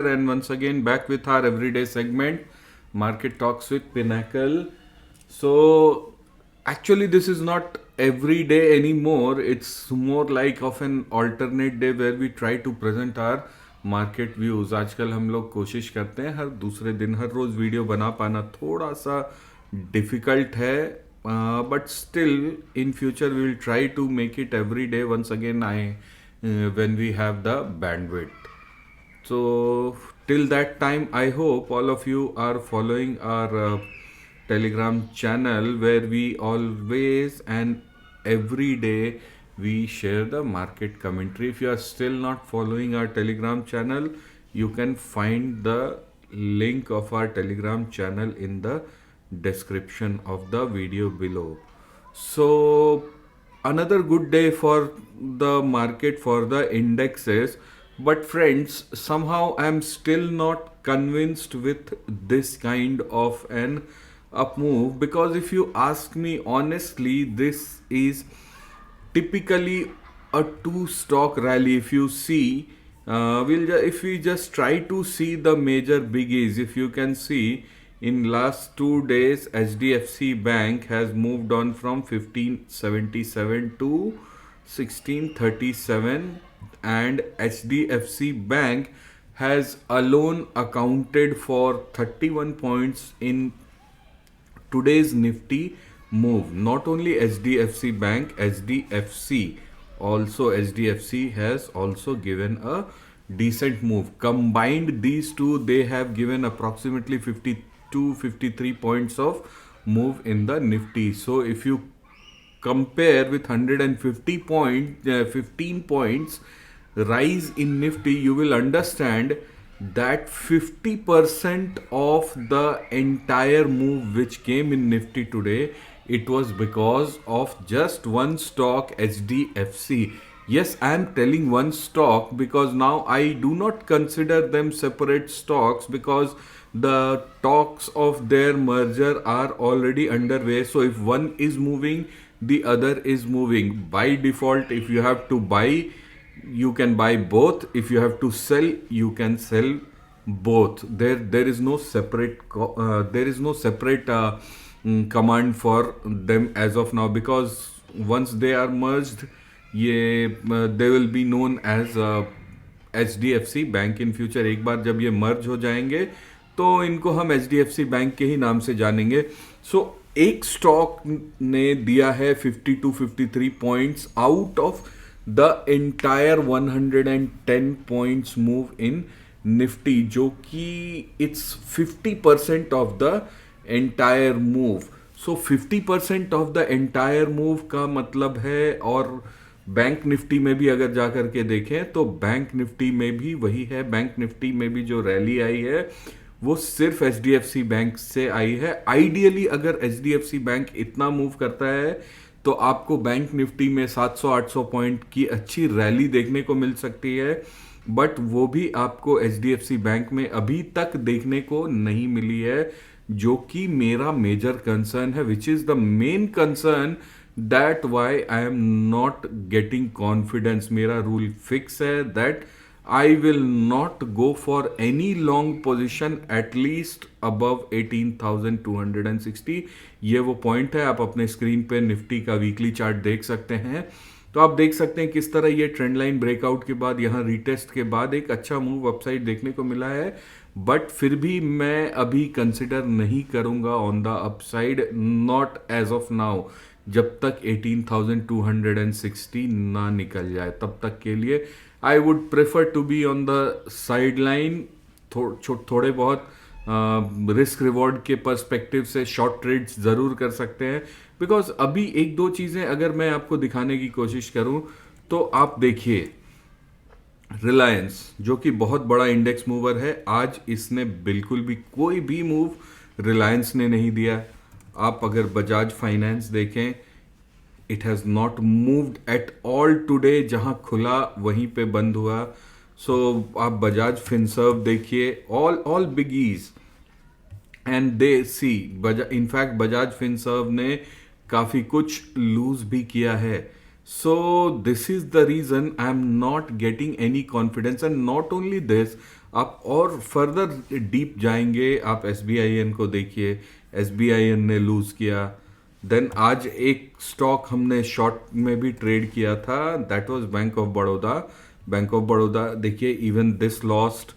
and once again back with our everyday segment, Market Talks with Pinnacle. So, actually, this is not every day anymore. It's more like of an alternate day where we try to present our market views. आजकल हम लोग कोशिश करते हैं हर दूसरे दिन हर रोज video बना पाना थोड़ा सा डिफिकल्ट है, but still in future we will try to make it every day once again I when we have the bandwidth. So till that time, I hope all of you are following our Telegram channel where we always and every day we share the market commentary. If you are still not following our Telegram channel, you can find the link of our Telegram channel in the description of the video below. So another good day for the market, for the indexes. But friends, somehow I'm still not convinced with this kind of an up move, because if you ask me honestly, this is typically a two stock rally. If you see, if we just try to see the major biggies, if you can see, in last 2 days HDFC Bank has moved on from 1577 to 1637, and HDFC Bank has alone accounted for 31 points in today's Nifty move. Not only HDFC Bank, HDFC has also given a decent move. Combined these two, they have given approximately 52-53 points of move in the Nifty. So if you compare with 150 15 points rise in Nifty, you will understand that 50% of the entire move which came in Nifty today, it was because of just one stock, HDFC. Yes, I am telling one stock because now I do not consider them separate stocks, because the talks of their merger are already underway. So if one is moving, the other is moving. By default, if you have to buy, you can buy both. If you have to sell, you can sell both. There is no separate command for them as of now, because once they are merged, they will be known as HDFC Bank in future. एक बार जब ये मर्ज हो जाएंगे तो इनको हम HDFC bank के ही नाम से जानेंगे. सो एक स्टॉक ने दिया है 52-53 points out of the entire 110 points move in Nifty, जो कि it's 50% of the entire move. So 50% of the entire move का मतलब है, और बैंक निफ्टी में भी अगर जाकर के देखें तो बैंक निफ्टी में भी वही है. बैंक निफ्टी में भी जो रैली आई है वो सिर्फ HDFC बैंक से आई है. आइडियली अगर HDFC बैंक इतना मूव करता है तो आपको बैंक निफ्टी में 700-800 पॉइंट की अच्छी रैली देखने को मिल सकती है, बट वो भी आपको HDFC बैंक में अभी तक देखने को नहीं मिली है, जो कि मेरा मेजर कंसर्न है, which is the main concern. That why I am not getting confidence. मेरा रूल फिक्स है that I will not go for any long position at least above 18,260. ये वो पॉइंट है. आप अपने स्क्रीन पे निफ्टी का वीकली चार्ट देख सकते हैं. तो आप देख सकते हैं किस तरह ये ट्रेंड लाइन ब्रेकआउट के बाद, यहाँ रीटेस्ट के बाद एक अच्छा मूव अपसाइड देखने को मिला है, बट फिर भी मैं अभी कंसिडर नहीं करूंगा on the upside, not as of now. जब तक 18,260 ना निकल जाए तब तक के लिए I would prefer to be on the sideline. थोड़े बहुत रिस्क रिवॉर्ड के पर्सपेक्टिव से शॉर्ट ट्रेड्स ज़रूर कर सकते हैं, बिकॉज अभी एक दो चीज़ें अगर मैं आपको दिखाने की कोशिश करूं तो आप देखिए, रिलायंस जो कि बहुत बड़ा इंडेक्स मूवर है, आज इसने बिल्कुल भी कोई भी मूव रिलायंस ने नहीं दिया. आप अगर बजाज फाइनेंस देखें, it has not moved at all today. जहां खुला वहीं पे बंद हुआ. सो आप बजाज फिनसर्व देखिए, all biggies, and they see in fact Bajaj Finserv ने काफ़ी कुछ लूज भी किया है. So this is the reason I am not getting any confidence. And not only this, आप और फर्दर डीप जाएंगे, आप SBIN को देखिए, SBIN ने लूज किया। देन आज एक स्टॉक हमने शॉर्ट में भी ट्रेड किया था, that was bank of Baroda. Bank of Baroda देखिए even this lost.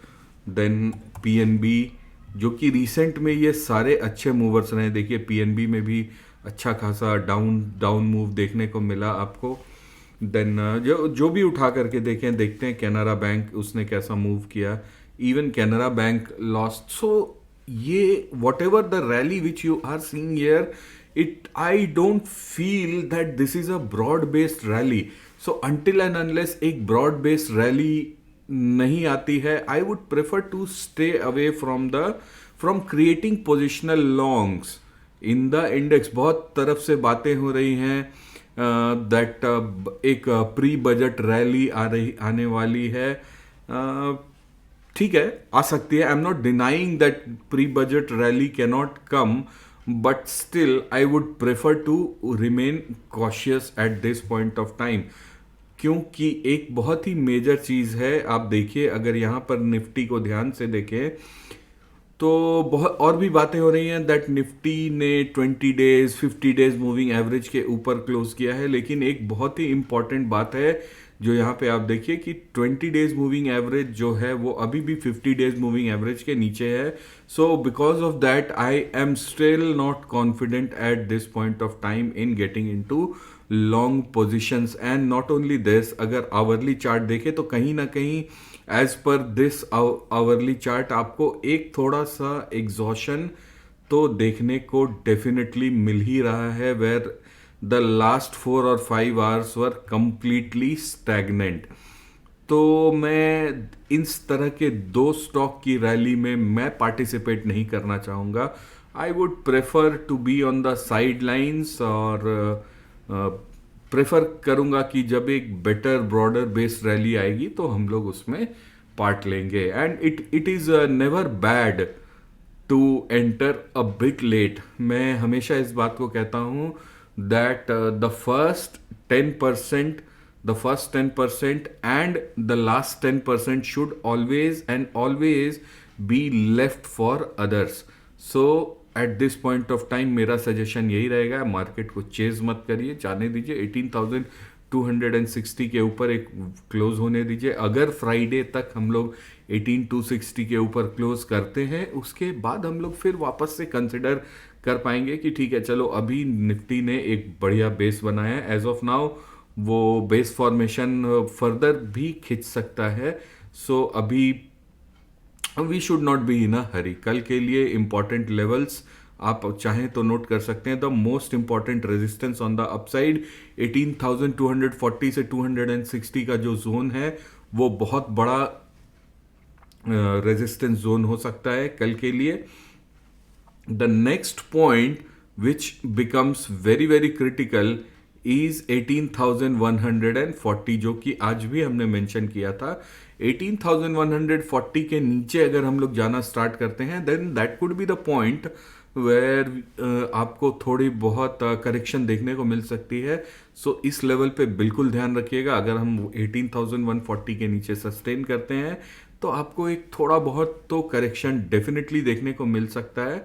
Then PNB, जो कि रिसेंट में ये सारे अच्छे मूवर्स रहे। देखिए PNB में भी अच्छा खासा डाउन मूव देखने को मिला आपको। देन जो जो भी उठा करके देखें, देखते हैं कैनरा बैंक उसने कैसा मूव किया। Even Canara bank lost. So ये whatever the rally which you are seeing here, it I don't feel that this is a broad based rally. So until and unless एक broad based rally नहीं आती है, I would prefer to stay away from creating positional longs in the index. बहुत तरफ से बातें हो रही हैं that एक प्री बजट रैली आने वाली है। ठीक है, आ सकती है। I am not denying that pre budget rally can not come, but still I would prefer to remain cautious at this point of time, क्योंकि एक बहुत ही मेजर चीज़ है। आप देखिए, अगर यहाँ पर निफ्टी को ध्यान से देखें तो बहुत और भी बातें हो रही हैं दैट निफ्टी ने 20 डेज 50 डेज मूविंग एवरेज के ऊपर क्लोज किया है। लेकिन एक बहुत ही इंपॉर्टेंट बात है जो यहाँ पे आप देखिए कि 20 डेज मूविंग एवरेज जो है वो अभी भी 50 डेज मूविंग एवरेज के नीचे है। So because of that I am still not confident eight this point of time in getting into long positions. And not only this, अगर आवरली चार्ट देखें तो कहीं ना कहीं as per this hourly chart आपको एक थोड़ा सा एग्जॉशन तो देखने को डेफिनेटली मिल ही रहा है, वेयर द लास्ट 4 और 5 आवर्स वर कंप्लीटली स्टैग्नेंट। तो मैं इस तरह के दो स्टॉक की रैली में मैं पार्टिसिपेट नहीं करना चाहूँगा। I would prefer to be on the sidelines, और प्रेफर करूँगा कि जब एक बेटर ब्रॉडर बेस्ड रैली आएगी तो हम लोग उसमें पार्ट लेंगे। And it is never bad to enter a bit late. मैं हमेशा इस बात को कहता हूँ that the first 10% and the last 10% should always and always be left for others. So at this point of time मेरा suggestion यही रहेगा, मार्केट को चेज मत करिए, जाने दीजिए। 18,260 के ऊपर एक क्लोज होने दीजिए। अगर फ्राइडे तक हम लोग 18,260 के ऊपर क्लोज करते हैं, उसके बाद हम लोग फिर वापस से कंसिडर कर पाएंगे कि ठीक है चलो, अभी निफ्टी ने एक बढ़िया बेस बनाया है। एज ऑफ नाउ वो बेस फॉर्मेशन फर्दर भी खिंच सकता है। सो अभी we should not be in a hurry. कल के लिए इंपॉर्टेंट लेवल्स आप चाहें तो नोट कर सकते हैं। The most important resistance on the upside 18,240 से 260 का जो जोन है वो बहुत बड़ा रेजिस्टेंस जोन हो सकता है कल के लिए। The next point which becomes very very critical is 18,140, जो कि आज भी हमने मेंशन किया था। 18,140 के नीचे अगर हम लोग जाना स्टार्ट करते हैं then that could be the point where आपको थोड़ी बहुत करेक्शन देखने को मिल सकती है। सो इस लेवल पे बिल्कुल ध्यान रखिएगा। अगर हम 18,140 के नीचे सस्टेन करते हैं तो आपको एक थोड़ा बहुत तो करेक्शन डेफिनेटली देखने को मिल सकता है।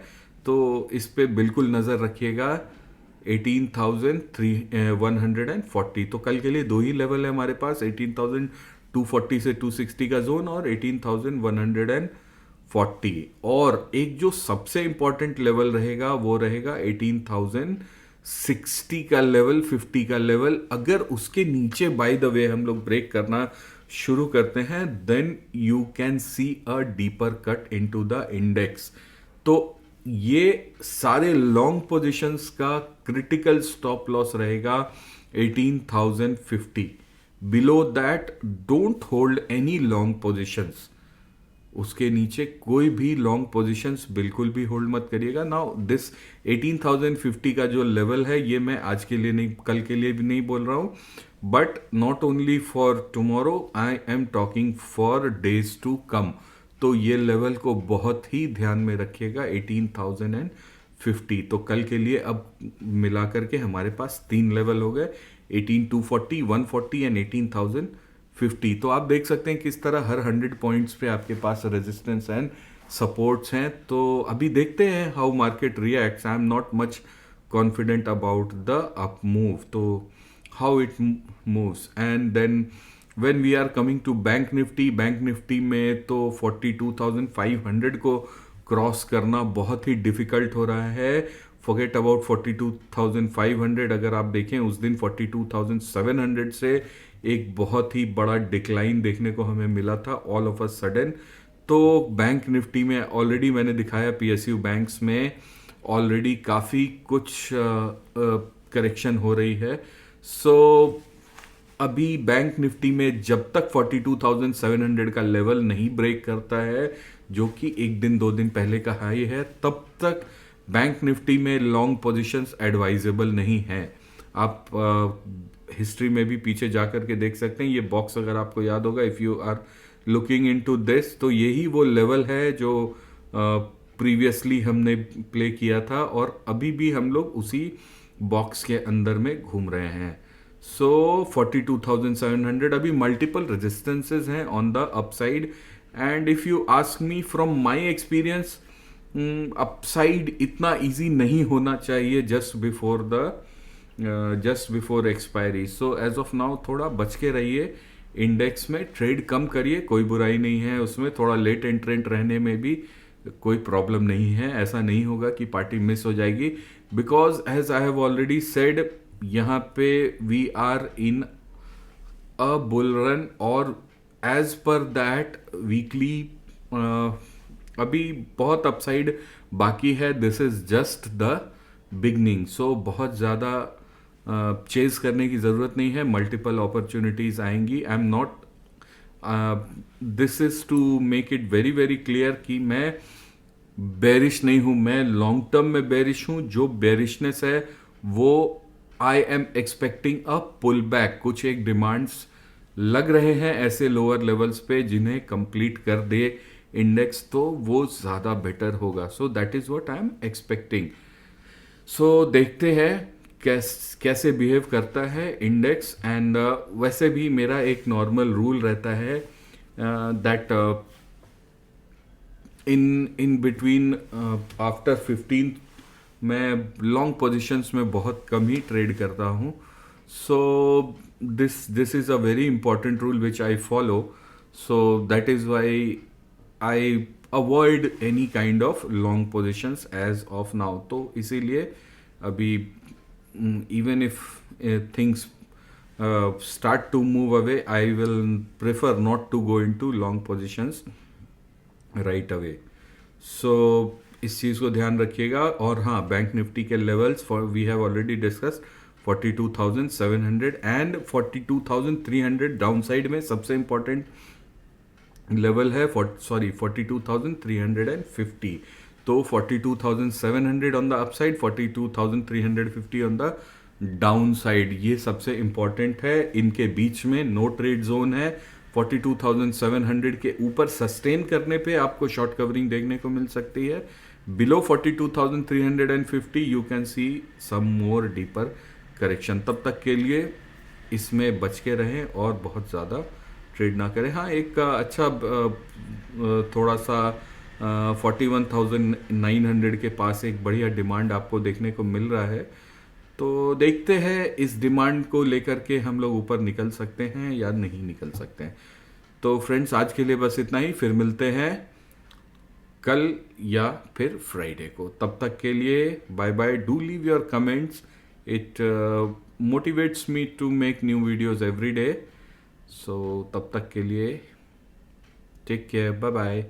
तो इस पे बिल्कुल नज़र रखिएगा। 18,140, तो कल के लिए दो ही लेवल है हमारे पास, 18,240 से 260 का जोन और 18,140। और एक जो सबसे इंपॉर्टेंट लेवल रहेगा वो रहेगा 18,060 का लेवल, 50 का लेवल। अगर उसके नीचे बाय द वे हम लोग ब्रेक करना शुरू करते हैं then you can see a deeper cut into the index. तो ये सारे लॉन्ग पोजीशंस का क्रिटिकल स्टॉप लॉस रहेगा 18,050। Below that don't hold any long positions. उसके नीचे कोई भी लॉन्ग पोजीशंस बिल्कुल भी होल्ड मत करिएगा। नाउ दिस 18,050 का जो लेवल है ये मैं आज के लिए नहीं, कल के लिए भी नहीं बोल रहा हूँ, but not only for tomorrow, I am talking for days to come. तो ये लेवल को बहुत ही ध्यान में रखिएगा 18,050। तो कल के लिए अब मिलाकर के हमारे पास 3 लेवल हो गए, 18,240, 140 एंड 18,050। 50। तो आप देख सकते हैं किस तरह हर 100 पॉइंट्स पे आपके पास रेजिस्टेंस एंड सपोर्ट्स हैं। तो अभी देखते हैं how market reacts. I am not much confident about the up move, तो how it moves. And then when we are coming to bank Nifty में तो 42,500 को क्रॉस करना बहुत ही डिफिकल्ट हो रहा है। फॉरगेट अबाउट 42,500, अगर आप देखें उस दिन 42,700 से एक बहुत ही बड़ा डिक्लाइन देखने को हमें मिला था ऑल ऑफ अ सडन। तो बैंक निफ्टी में ऑलरेडी मैंने दिखाया पीएसयू बैंक्स में ऑलरेडी काफ़ी कुछ करेक्शन हो रही है। सो अभी बैंक निफ्टी में जब तक 42,700 का लेवल नहीं ब्रेक करता है, जो कि एक दिन दो दिन पहले का हाई है, तब तक बैंक निफ्टी में लॉन्ग पोजीशंस एडवाइजेबल नहीं है। आप हिस्ट्री में भी पीछे जाकर के देख सकते हैं। ये बॉक्स अगर आपको याद होगा, if you are looking into this, तो यही वो लेवल है जो प्रीवियसली हमने प्ले किया था और अभी भी हम लोग उसी बॉक्स के अंदर में घूम रहे हैं। सो 42,700 अभी मल्टीपल रेजिस्टेंसेस हैं on the upside. And if you ask me from my experience, upside इतना इजी नहीं होना चाहिए just before expiry. So as of now थोड़ा बच के रहिए, इंडेक्स में ट्रेड कम करिए, कोई बुराई नहीं है उसमें। थोड़ा लेट एंट्रेंट रहने में भी कोई प्रॉब्लम नहीं है। ऐसा नहीं होगा कि पार्टी मिस हो जाएगी, because as I have already said, यहाँ पे we are in a bull run और एज पर दैट वीकली अभी बहुत अपसाइड बाकी है। This is just the beginning. So बहुत ज़्यादा चेज करने की ज़रूरत नहीं है, मल्टीपल अपॉर्चुनिटीज़ आएंगी। I am not, this is to make it very very clear कि मैं बेरिश नहीं हूं, मैं लॉन्ग टर्म में बेरिश हूं। जो बेरिशनेस है वो I am expecting a pullback. कुछ एक डिमांड्स लग रहे हैं ऐसे लोअर लेवल्स पे जिन्हें कंप्लीट कर दे इंडेक्स, तो वो ज़्यादा बेटर होगा। So that is what I am expecting. So देखते हैं कैसे बिहेव करता है इंडेक्स। एंड वैसे भी मेरा एक नॉर्मल रूल रहता है दैट इन बिटवीन आफ्टर 15 मैं लॉन्ग पोजीशंस में बहुत कम ही ट्रेड करता हूँ। So this is a very important rule which I follow. So that is why I avoid any kind of long positions as of now. तो इसीलिए अभी even if things start to move away, I will prefer not to go into long positions right away. So इस चीज़ को ध्यान रखिएगा। और हाँ, bank Nifty के levels for we have already discussed 42,700 and 42,300 down side में सबसे इंपॉर्टेंट लेवल है 42,350। तो 42,700 on the upside, 42,350 on the down side, ये सबसे इंपॉर्टेंट है। इनके बीच में नो ट्रेड जोन है। 42,700 के ऊपर सस्टेन करने पे आपको शॉर्ट कवरिंग देखने को मिल सकती है। Below 42,350 you can see some more deeper correction. तब तक के लिए इसमें बच के रहें और बहुत ज़्यादा ट्रेड ना करें। हाँ, एक अच्छा थोड़ा सा 41,900 के पास एक बढ़िया डिमांड आपको देखने को मिल रहा है। तो देखते हैं इस डिमांड को लेकर के हम लोग ऊपर निकल सकते हैं या नहीं निकल सकते हैं। तो फ्रेंड्स, आज के लिए बस इतना ही। फिर मिलते हैं कल या फिर फ्राइडे को। तब तक के लिए bye bye. Do leave your comments, it motivates me to make new videos every day. So तब तक के लिए टेक केयर, बाय बाय।